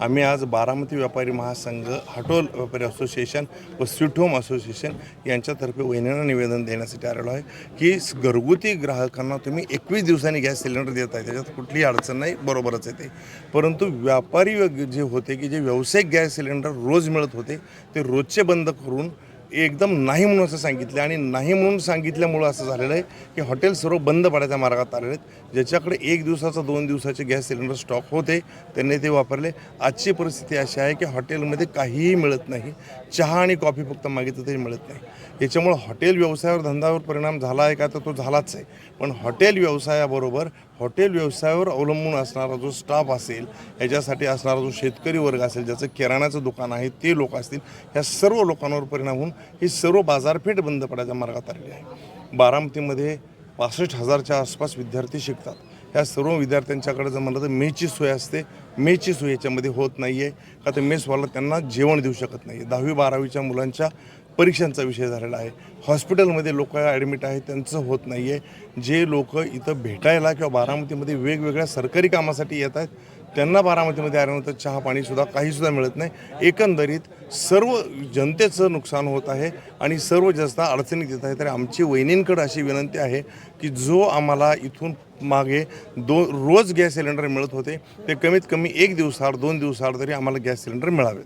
आम्ही आज बारामती व्यापारी महासंघ, हॉटेल व्यापारी असोसिएशन व स्वीट होम असोसिएशन यांच्यातर्फे वहिनींना निवेदन देण्यासाठी आलेलो आहे की घरगुती ग्राहकांना तुम्ही 21 दिवसांनी गॅस सिलेंडर देत आहे, त्याच्यात कुठलीही अडचण नाही, बरोबरच आहे ते. परंतु व्यापारी जे होते की जे व्यावसायिक गॅस सिलेंडर रोज मिळत होते ते रोजचे बंद करून एकदम नाही म्हणून असं सांगितलं आणि नाही म्हणून सांगितल्यामुळं असं झालेलं आहे की हॉटेल सर्व बंद पडायच्या मार्गात आलेले आहेत. ज्याच्याकडे 1 दिवसाचा 2 दिवसाचे गॅस सिलेंडर स्टॉक होते त्यांनी ते वापरले. आजची परिस्थिती अशी आहे की हॉटेलमध्ये काहीही मिळत नाही, चहा आणि कॉफी फक्त मागितलं तरी मिळत नाही. याच्यामुळं हॉटेल व्यवसायावर, धंद्यावर परिणाम झाला आहे का, तर तो झालाच आहे. पण हॉटेल व्यवसायाबरोबर हॉटेल व्यवसायावर अवलंबून असणारा जो स्टाफ असेल, याच्यासाठी असणारा जो शेतकरी वर्ग असेल, ज्याचं किराणाचं दुकान आहे ते लोक असतील, ह्या सर्व लोकांवर परिणाम होऊन ही सर्व बाजारपेठ बंद पडायच्या मार्गात आलेली आहे. बारामतीमध्ये 65,000च्या आसपास विद्यार्थी शिकतात. ह्या सर्व विद्यार्थ्यांच्याकडे जर म्हणलं तर मेसची सोय असते, मेसची सोय याच्यामध्ये होत नाही आहे का, तर मेसवाला त्यांना जेवण देऊ शकत नाही. 10वी-12वीच्या मुलांच्या परीक्षांचा विषय झालेला आहे. हॉस्पिटलमध्ये लोक ॲडमिट आहेत त्यांचं होत नाही आहे. जे लोक इथं भेटायला किंवा बारामतीमध्ये वेगवेगळ्या सरकारी कामासाठी येत आहेत त्यांना बारामतीमध्ये आल्यानंतर चहा पाणीसुद्धा काहीसुद्धा मिळत नाही. एकंदरीत सर्व जनतेचं नुकसान होत आहे आणि सर्व जास्त अडचणीत येत आहे. तर आमची वहिनींकडे अशी विनंती आहे की जो आम्हाला इथून मागे रोज गॅस सिलेंडर मिळत होते ते कमीत कमी 1 दिवसाआड 2 दिवसाआड तरी आम्हाला गॅस सिलेंडर मिळावेत.